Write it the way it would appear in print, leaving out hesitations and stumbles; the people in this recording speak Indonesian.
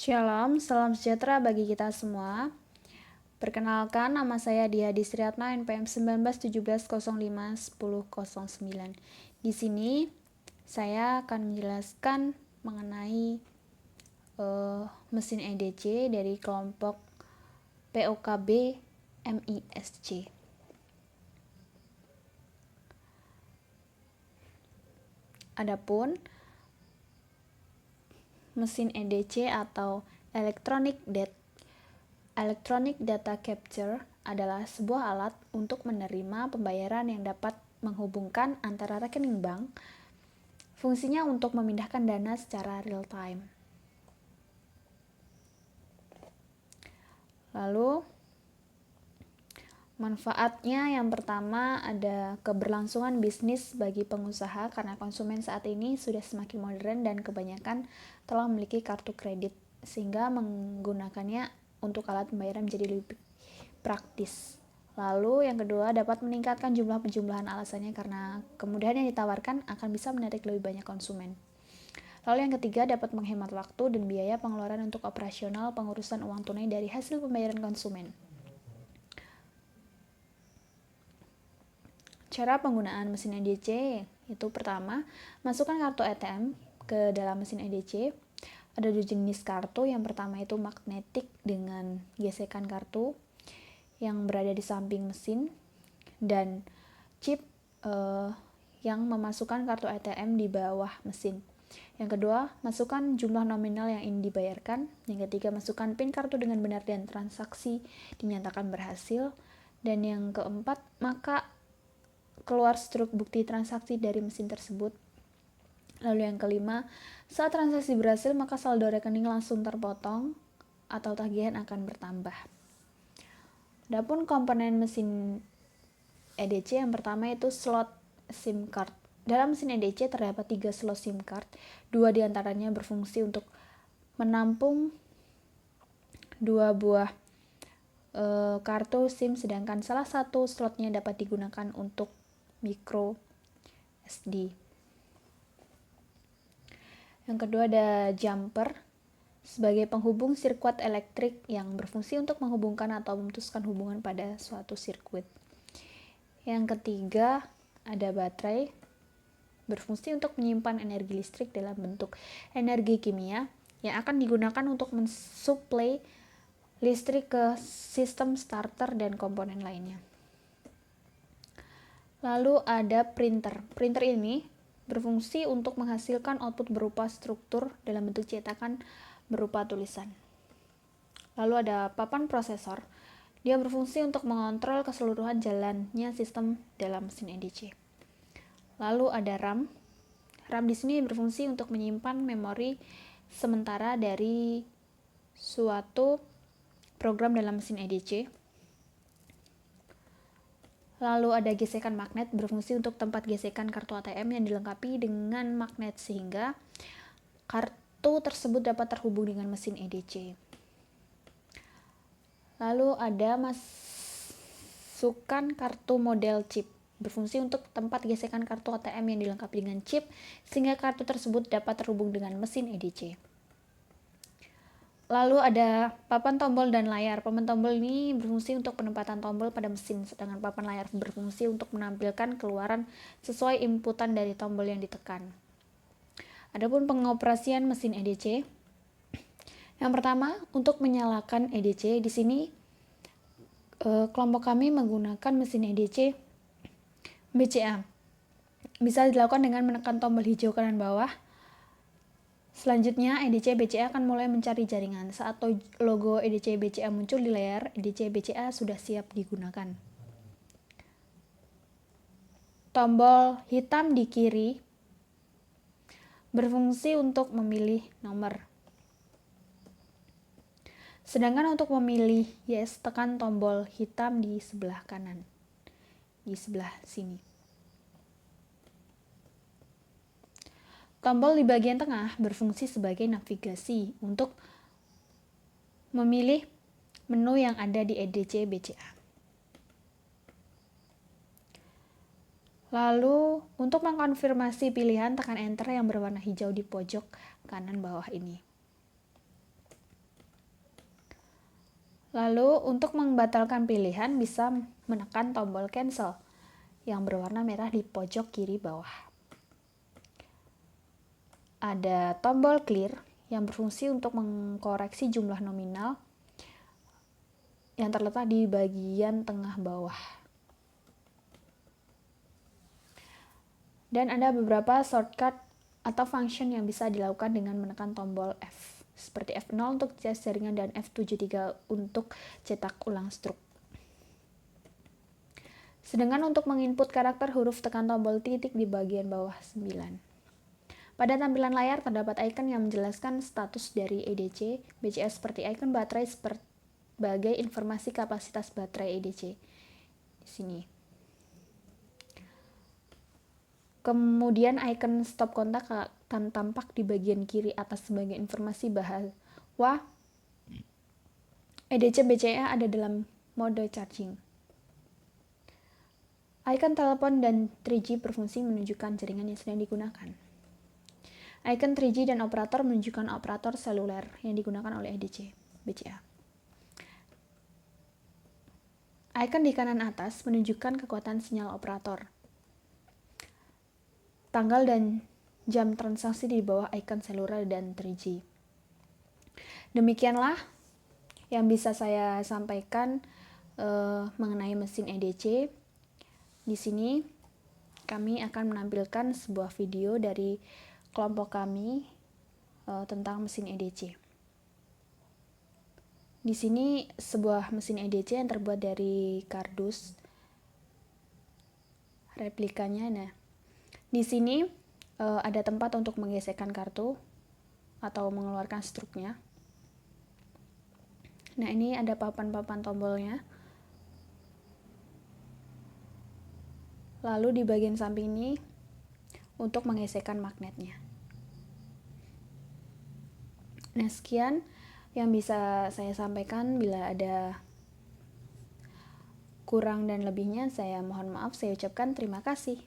Shalom, salam sejahtera bagi kita semua. Perkenalkan, nama saya Dia Disriatna, NPM 1917051009. Di sini saya akan menjelaskan mengenai mesin EDC dari kelompok POKB MISC. Adapun mesin EDC atau Electronic Data Capture adalah sebuah alat untuk menerima pembayaran yang dapat menghubungkan antara rekening bank. Fungsinya untuk memindahkan dana secara real time. Lalu, manfaatnya yang pertama ada keberlangsungan bisnis bagi pengusaha karena konsumen saat ini sudah semakin modern dan kebanyakan telah memiliki kartu kredit sehingga menggunakannya untuk alat pembayaran menjadi lebih praktis. Lalu yang kedua dapat meningkatkan jumlah penjumlahan alasannya karena kemudahan yang ditawarkan akan bisa menarik lebih banyak konsumen. Lalu yang ketiga dapat menghemat waktu dan biaya pengeluaran untuk operasional pengurusan uang tunai dari hasil pembayaran konsumen. Cara penggunaan mesin EDC itu pertama, masukkan kartu ATM ke dalam mesin EDC. Ada dua jenis kartu, yang pertama itu magnetik dengan gesekan kartu yang berada di samping mesin dan chip yang memasukkan kartu ATM di bawah mesin. Yang kedua, masukkan jumlah nominal yang ingin dibayarkan. Yang ketiga, masukkan PIN kartu dengan benar dan transaksi dinyatakan berhasil. Dan yang keempat, maka keluar struk bukti transaksi dari mesin tersebut. Lalu yang kelima, saat transaksi berhasil maka saldo rekening langsung terpotong atau tagihan akan bertambah. Adapun komponen mesin EDC yang pertama itu slot SIM card. Dalam mesin EDC terdapat 3 slot SIM card, 2 diantaranya berfungsi untuk menampung 2 buah kartu SIM, sedangkan salah satu slotnya dapat digunakan untuk micro SD. Yang kedua ada jumper sebagai penghubung sirkuit elektrik yang berfungsi untuk menghubungkan atau memutuskan hubungan pada suatu sirkuit. Yang ketiga ada baterai berfungsi untuk menyimpan energi listrik dalam bentuk energi kimia yang akan digunakan untuk mensuplai listrik ke sistem starter dan komponen lainnya. Lalu ada printer. Printer ini berfungsi untuk menghasilkan output berupa struktur dalam bentuk cetakan berupa tulisan. Lalu ada papan prosesor. Dia berfungsi untuk mengontrol keseluruhan jalannya sistem dalam mesin EDC. Lalu ada RAM. RAM di sini berfungsi untuk menyimpan memori sementara dari suatu program dalam mesin EDC. Lalu ada gesekan magnet berfungsi untuk tempat gesekan kartu ATM yang dilengkapi dengan magnet sehingga kartu tersebut dapat terhubung dengan mesin EDC. Lalu ada masukkan kartu model chip berfungsi untuk tempat gesekan kartu ATM yang dilengkapi dengan chip sehingga kartu tersebut dapat terhubung dengan mesin EDC. Lalu ada papan tombol dan layar. Papan tombol ini berfungsi untuk penempatan tombol pada mesin, sedangkan papan layar berfungsi untuk menampilkan keluaran sesuai inputan dari tombol yang ditekan. Adapun pengoperasian mesin EDC. Yang pertama, untuk menyalakan EDC, di sini kelompok kami menggunakan mesin EDC BCA. Bisa dilakukan dengan menekan tombol hijau kanan bawah. Selanjutnya, EDC BCA akan mulai mencari jaringan. Saat logo EDC BCA muncul di layar, EDC BCA sudah siap digunakan. Tombol hitam di kiri berfungsi untuk memilih nomor. Sedangkan untuk memilih yes, tekan tombol hitam di sebelah kanan. Di sebelah sini. Tombol di bagian tengah berfungsi sebagai navigasi untuk memilih menu yang ada di EDC BCA. Lalu, untuk mengkonfirmasi pilihan, tekan enter yang berwarna hijau di pojok kanan bawah ini. Lalu untuk membatalkan pilihan bisa menekan tombol cancel yang berwarna merah di pojok kiri bawah. Ada tombol clear yang berfungsi untuk mengkoreksi jumlah nominal yang terletak di bagian tengah bawah. Dan ada beberapa shortcut atau function yang bisa dilakukan dengan menekan tombol F, seperti F0 untuk cas jaringan dan F73 untuk cetak ulang struk. Sedangkan untuk menginput karakter huruf, tekan tombol titik di bagian bawah 9. Pada tampilan layar terdapat icon yang menjelaskan status dari EDC BCA seperti icon baterai sebagai informasi kapasitas baterai EDC di sini. Kemudian icon stop kontak akan tampak di bagian kiri atas sebagai informasi bahwa EDC BCA ada dalam mode charging. Icon telepon dan 3G berfungsi menunjukkan jaringan yang sedang digunakan. Icon 3G dan operator menunjukkan operator seluler yang digunakan oleh EDC BCA. Icon di kanan atas menunjukkan kekuatan sinyal operator. Tanggal dan jam transaksi di bawah icon seluler dan 3G. Demikianlah yang bisa saya sampaikan mengenai mesin EDC. Di sini kami akan menampilkan sebuah video dari kelompok kami tentang mesin EDC. Di sini sebuah mesin EDC yang terbuat dari kardus replikanya. Nah, di sini ada tempat untuk menggesekkan kartu atau mengeluarkan struknya. Nah, ini ada papan-papan tombolnya. Lalu di bagian samping ini untuk menggesekkan magnetnya. Nah, sekian yang bisa saya sampaikan. Bila ada kurang dan lebihnya, saya mohon maaf. Saya ucapkan terima kasih.